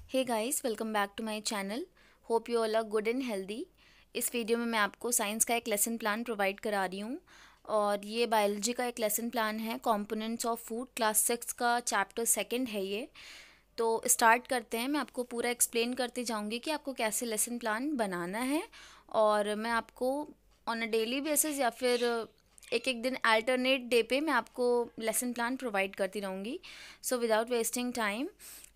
Hey guys, welcome back to my channel. Hope you all are good and healthy. इस video में मैं आपको science का एक लेसन प्लान प्रोवाइड करा रही हूँ और ये बायोलॉजी का एक लेसन प्लान है। कंपोनेंट्स ऑफ फूड क्लास 6 का चैप्टर सेकंड है ये। तो स्टार्ट करते हैं। मैं आपको पूरा एक्सप्लेन करती जाऊँगी कि आपको कैसे लेसन प्लान बनाना है और मैं आपको ऑन अ डेली बेसिस या फिर एक एक दिन अल्टरनेट डे पे मैं आपको लेसन प्लान प्रोवाइड करती रहूँगी। So without wasting time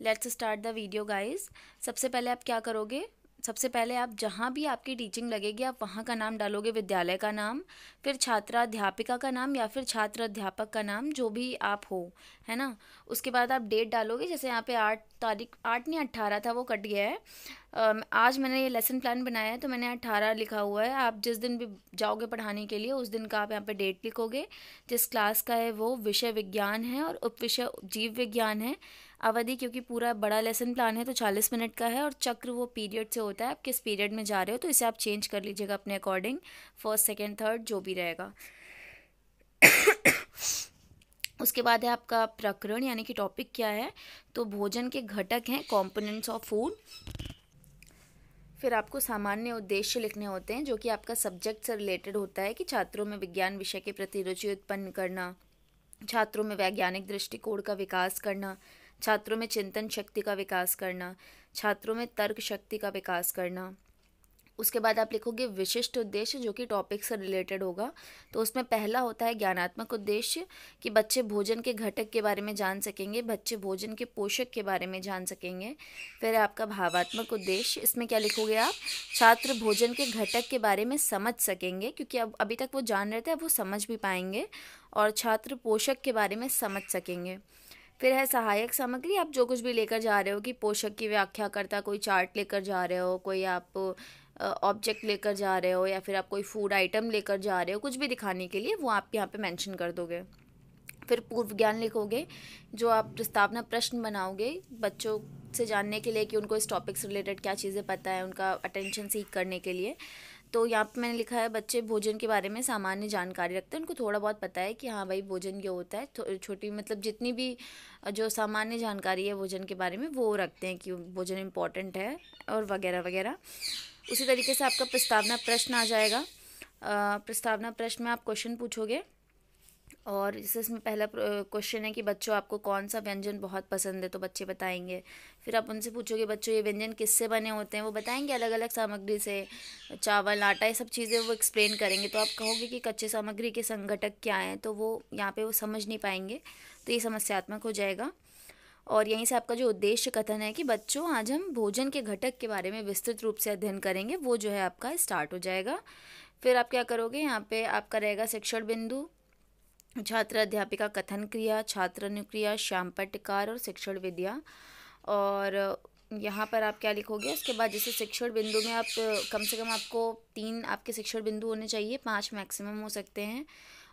let's start the video guys. सबसे पहले आप क्या करोगे, सबसे पहले आप जहाँ भी आपकी टीचिंग लगेगी आप वहाँ का नाम डालोगे, विद्यालय का नाम, फिर छात्राध्यापिका का नाम या फिर छात्र अध्यापक का नाम, जो भी आप हो, है ना। उसके बाद आप डेट डालोगे, जैसे यहाँ पे 8 तारीख, 8 नहीं 18 था, वो कट गया है। आज मैंने ये लेसन प्लान बनाया है तो मैंने 18 लिखा हुआ है। आप जिस दिन भी जाओगे पढ़ाने के लिए उस दिन का आप यहाँ पे डेट लिखोगे। जिस क्लास का है वो विषय विज्ञान है और उपविषय जीव विज्ञान है। अवधि, क्योंकि पूरा बड़ा लेसन प्लान है तो 40 मिनट का है और चक्र वो पीरियड से होता है, आप किस पीरियड में जा रहे हो तो इसे आप चेंज कर लीजिएगा अपने अकॉर्डिंग, फर्स्ट सेकेंड थर्ड जो भी रहेगा। उसके बाद है आपका प्रकरण, यानी कि टॉपिक क्या है, तो भोजन के घटक हैं, कंपोनेंट्स ऑफ फूड। फिर आपको सामान्य उद्देश्य लिखने होते हैं जो कि आपका सब्जेक्ट से रिलेटेड होता है, कि छात्रों में विज्ञान विषय के प्रति रुचि उत्पन्न करना, छात्रों में वैज्ञानिक दृष्टिकोण का विकास करना, छात्रों में चिंतन शक्ति का विकास करना, छात्रों में तर्क शक्ति का विकास करना। उसके बाद आप लिखोगे विशिष्ट उद्देश्य जो कि टॉपिक से रिलेटेड होगा। तो उसमें पहला होता है ज्ञानात्मक उद्देश्य, कि बच्चे भोजन के घटक के बारे में जान सकेंगे, बच्चे भोजन के पोषक के बारे में जान सकेंगे। फिर आपका भावात्मक उद्देश्य, इसमें क्या लिखोगे आप, छात्र भोजन के घटक के बारे में समझ सकेंगे, क्योंकि अब अभी तक वो जान रहे थे, अब वो समझ भी पाएंगे, और छात्र पोषक के बारे में समझ सकेंगे। फिर है सहायक सामग्री, आप जो कुछ भी लेकर जा रहे हो, कि पोषक की व्याख्या करता कोई चार्ट लेकर जा रहे हो, कोई आप ऑब्जेक्ट लेकर जा रहे हो, या फिर आप कोई फूड आइटम लेकर जा रहे हो, कुछ भी दिखाने के लिए वो आप यहाँ पे मेंशन कर दोगे। फिर पूर्व ज्ञान लिखोगे, जो आप प्रस्तावना प्रश्न बनाओगे बच्चों से जानने के लिए कि उनको इस टॉपिक से रिलेटेड क्या चीज़ें पता है, उनका अटेंशन सीख करने के लिए। तो यहाँ पे मैंने लिखा है बच्चे भोजन के बारे में सामान्य जानकारी रखते हैं, उनको थोड़ा बहुत पता है कि हाँ भाई भोजन क्या होता है, छोटी मतलब जितनी भी जो सामान्य जानकारी है भोजन के बारे में वो रखते हैं, कि भोजन इम्पॉर्टेंट है और वगैरह वगैरह। उसी तरीके से आपका प्रस्तावना प्रश्न आ जाएगा। प्रस्तावना प्रश्न में आप क्वेश्चन पूछोगे, और जैसे इसमें पहला क्वेश्चन है कि बच्चों आपको कौन सा व्यंजन बहुत पसंद है, तो बच्चे बताएंगे। फिर आप उनसे पूछोगे बच्चों ये व्यंजन किससे बने होते हैं, वो बताएंगे अलग अलग सामग्री से, चावल आटा ये सब चीज़ें वो एक्सप्लेन करेंगे। तो आप कहोगे कि कच्चे सामग्री के संघटक क्या हैं, तो वो यहाँ पे वो समझ नहीं पाएंगे, तो ये समस्यात्मक हो जाएगा। और यहीं से आपका जो उद्देश्य कथन है कि बच्चों आज हम भोजन के घटक के बारे में विस्तृत रूप से अध्ययन करेंगे, वो जो है आपका स्टार्ट हो जाएगा। फिर आप क्या करोगे, यहाँ पे आपका रहेगा शिक्षण बिंदु, छात्र अध्यापिका कथन क्रिया, छात्र अनुक्रिया, श्याम पट्टकार और शिक्षण विद्या। और यहाँ पर आप क्या लिखोगे, उसके बाद जैसे शिक्षण बिंदु में आप कम से कम आपको 3 आपके शिक्षण बिंदु होने चाहिए, 5 मैक्सिमम हो सकते हैं।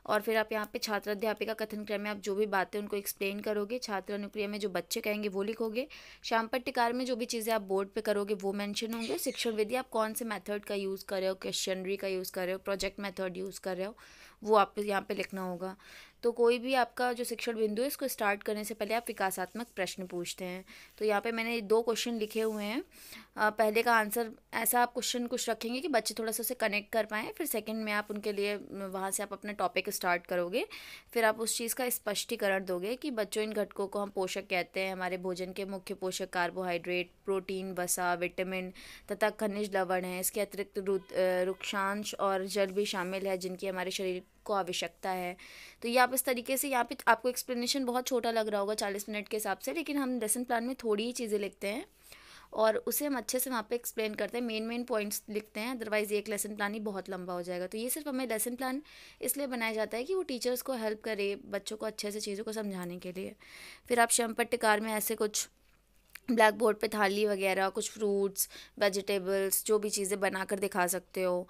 और फिर आप यहाँ पे छात्र अध्यापिका कथन क्रिया में आप जो भी बातें उनको एक्सप्लेन करोगे, छात्र अनुक्रिया में जो बच्चे कहेंगे वो लिखोगे, श्याम पट्टकार में जो भी चीज़ें आप बोर्ड पे करोगे वो मेंशन होंगे, शिक्षण विधि आप कौन से मेथड का यूज़ कर रहे हो, क्वेश्चनरी का यूज़ कर रहे हो, प्रोजेक्ट मेथड यूज़ कर रहे हो, वो आप यहाँ पे लिखना होगा। तो कोई भी आपका जो शिक्षण बिंदु है इसको स्टार्ट करने से पहले आप विकासात्मक प्रश्न पूछते हैं। तो यहाँ पे मैंने 2 क्वेश्चन लिखे हुए हैं। पहले का आंसर ऐसा आप क्वेश्चन कुछ रखेंगे कि बच्चे थोड़ा सा उसे कनेक्ट कर पाएँ, फिर सेकंड में आप उनके लिए वहाँ से आप अपना टॉपिक स्टार्ट करोगे, फिर आप उस चीज़ का स्पष्टीकरण दोगे कि बच्चों इन घटकों को हम पोषक कहते हैं। हमारे भोजन के मुख्य पोषक कार्बोहाइड्रेट, प्रोटीन, वसा, विटामिन तथा खनिज लवण हैं। इसके अतिरिक्त रुक्षांश और जल भी शामिल है जिनकी हमारे शरीर को आवश्यकता है। तो ये आप इस तरीके से, यहाँ पे आपको एक्सप्लेनेशन बहुत छोटा लग रहा होगा 40 मिनट के हिसाब से, लेकिन हम लेसन प्लान में थोड़ी ही चीज़ें लिखते हैं और उसे हम अच्छे से वहाँ पे एक्सप्लेन करते हैं, मेन पॉइंट्स लिखते हैं, अदरवाइज़ एक लेसन प्लान ही बहुत लंबा हो जाएगा। तो ये सिर्फ हमें लेसन प्लान इसलिए बनाया जाता है कि वो टीचर्स को हेल्प करे बच्चों को अच्छे से चीज़ों को समझाने के लिए। फिर आप श्याम पट्टकार में ऐसे कुछ ब्लैक बोर्ड पे थाली वगैरह, कुछ फ्रूट्स, वेजिटेबल्स, जो भी चीज़ें बनाकर दिखा सकते हो,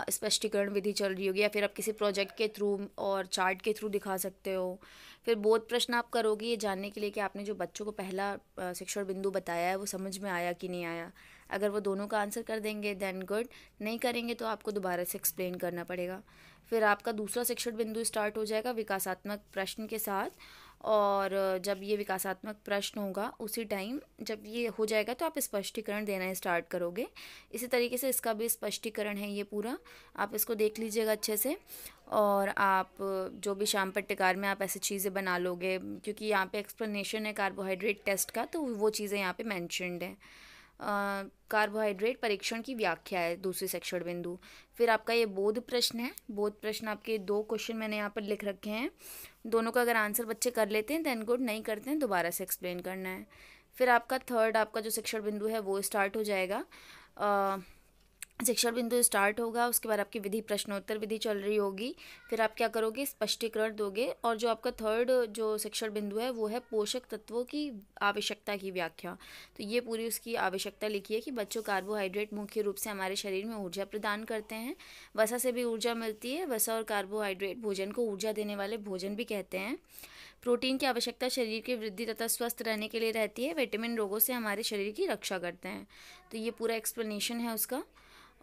स्पष्टीकरण विधि चल रही होगी, या फिर आप किसी प्रोजेक्ट के थ्रू और चार्ट के थ्रू दिखा सकते हो। फिर बोध प्रश्न आप करोगे ये जानने के लिए कि आपने जो बच्चों को पहला शिक्षण बिंदु बताया है वो समझ में आया कि नहीं आया। अगर वो दोनों का आंसर कर देंगे देन गुड, नहीं करेंगे तो आपको दोबारा से एक्सप्लेन करना पड़ेगा। फिर आपका दूसरा शिक्षण बिंदु स्टार्ट हो जाएगा विकासात्मक प्रश्न के साथ, और जब ये विकासात्मक प्रश्न होगा उसी टाइम जब ये हो जाएगा तो आप स्पष्टीकरण देना स्टार्ट करोगे। इसी तरीके से इसका भी स्पष्टीकरण है ये पूरा, आप इसको देख लीजिएगा अच्छे से। और आप जो भी शाम पट्टिकार में आप ऐसी चीज़ें बना लोगे, क्योंकि यहाँ पे एक्सप्लेनेशन है कार्बोहाइड्रेट टेस्ट का, तो वो चीज़ें यहाँ पे मेंशन्ड है। कार्बोहाइड्रेट परीक्षण की व्याख्या है दूसरी शिक्षण बिंदु। फिर आपका ये बोध प्रश्न है। बोध प्रश्न आपके 2 क्वेश्चन मैंने यहाँ पर लिख रखे हैं, दोनों का अगर आंसर बच्चे कर लेते हैं देन गुड, नहीं करते हैं दोबारा से एक्सप्लेन करना है। फिर आपका थर्ड आपका जो शिक्षण बिंदु है वो स्टार्ट हो जाएगा। शिक्षण बिंदु स्टार्ट होगा, उसके बाद आपकी विधि प्रश्नोत्तर विधि चल रही होगी। फिर आप क्या करोगे, स्पष्टीकरण दोगे। और जो आपका थर्ड जो शिक्षण बिंदु है वो है पोषक तत्वों की आवश्यकता की व्याख्या। तो ये पूरी उसकी आवश्यकता लिखी है कि बच्चों कार्बोहाइड्रेट मुख्य रूप से हमारे शरीर में ऊर्जा प्रदान करते हैं, वसा से भी ऊर्जा मिलती है। वसा और कार्बोहाइड्रेट भोजन को ऊर्जा देने वाले भोजन भी कहते हैं। प्रोटीन की आवश्यकता शरीर की वृद्धि तथा स्वस्थ रहने के लिए रहती है। विटामिन रोगों से हमारे शरीर की रक्षा करते हैं। तो ये पूरा एक्सप्लेनेशन है उसका।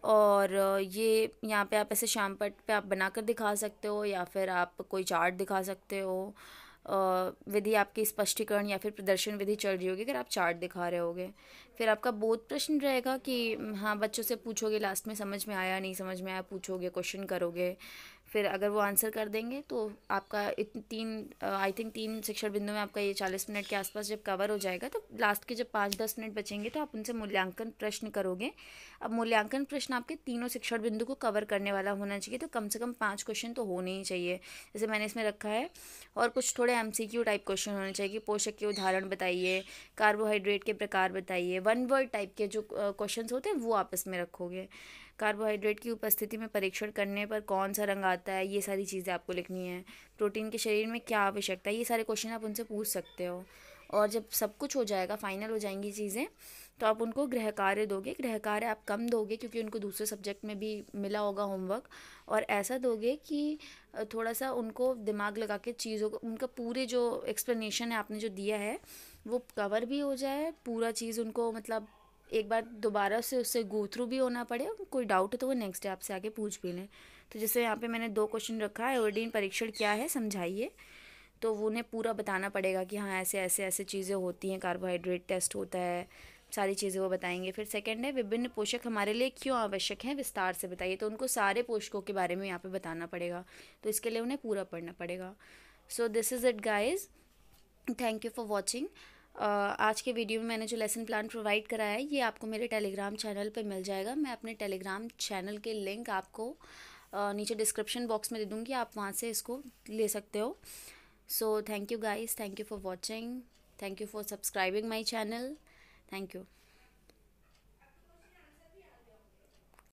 और ये यहाँ पे आप ऐसे शाम पट पे आप बनाकर दिखा सकते हो, या फिर आप कोई चार्ट दिखा सकते हो। विधि आपकी स्पष्टीकरण या फिर प्रदर्शन विधि चल रही होगी अगर आप चार्ट दिखा रहे होगे। फिर आपका बोध प्रश्न रहेगा कि हाँ, बच्चों से पूछोगे लास्ट में समझ में आया नहीं समझ में आया, पूछोगे, क्वेश्चन करोगे। फिर अगर वो आंसर कर देंगे तो आपका आई थिंक 3 शिक्षण बिंदु में आपका ये 40 मिनट के आसपास जब कवर हो जाएगा, तो लास्ट के जब 5-10 मिनट बचेंगे तो आप उनसे मूल्यांकन प्रश्न करोगे। अब मूल्यांकन प्रश्न आपके तीनों शिक्षण बिंदु को कवर करने वाला होना चाहिए, तो कम से कम 5 क्वेश्चन तो होने ही चाहिए, जैसे मैंने इसमें रखा है। और कुछ थोड़े MCQ टाइप क्वेश्चन होने चाहिए कि पोषक के उदाहरण बताइए, कार्बोहाइड्रेट के प्रकार बताइए, 1 वर्ड टाइप के जो क्वेश्चन होते हैं वो आप इसमें रखोगे। कार्बोहाइड्रेट की उपस्थिति में परीक्षण करने पर कौन सा रंग आता है, ये सारी चीज़ें आपको लिखनी है। प्रोटीन के शरीर में क्या आवश्यकता है, ये सारे क्वेश्चन आप उनसे पूछ सकते हो। और जब सब कुछ हो जाएगा, फाइनल हो जाएंगी चीज़ें, तो आप उनको गृह कार्य दोगे। गृह कार्य आप कम दोगे क्योंकि उनको दूसरे सब्जेक्ट में भी मिला होगा होमवर्क, और ऐसा दोगे कि थोड़ा सा उनको दिमाग लगा के चीज़ों को, उनका पूरे जो एक्सप्लेनेशन है आपने जो दिया है वो कवर भी हो जाए, पूरा चीज़ उनको मतलब एक बार दोबारा से उससे गो थ्रू भी होना पड़े। कोई डाउट है तो वो नेक्स्ट डे आपसे आके पूछ भी लें। तो जैसे यहाँ पे मैंने 2 क्वेश्चन रखा है, आयोडीन परीक्षण क्या है समझाइए, तो वो उन्हें पूरा बताना पड़ेगा कि हाँ ऐसे ऐसे ऐसे चीज़ें होती हैं, कार्बोहाइड्रेट टेस्ट होता है, सारी चीज़ें वो बताएंगे। फिर सेकंड है विभिन्न पोषक हमारे लिए क्यों आवश्यक हैं, विस्तार से बताइए। तो उनको सारे पोषकों के बारे में यहाँ पे बताना पड़ेगा, तो इसके लिए उन्हें पूरा पढ़ना पड़ेगा। So this is it guys, thank you for watching. आज के वीडियो में मैंने जो लेसन प्लान प्रोवाइड कराया है ये आपको मेरे टेलीग्राम चैनल पे मिल जाएगा। मैं अपने टेलीग्राम चैनल के लिंक आपको नीचे डिस्क्रिप्शन बॉक्स में दे दूँगी, आप वहाँ से इसको ले सकते हो। So thank you guys, thank you for watching, thank you for subscribing my channel, thank you.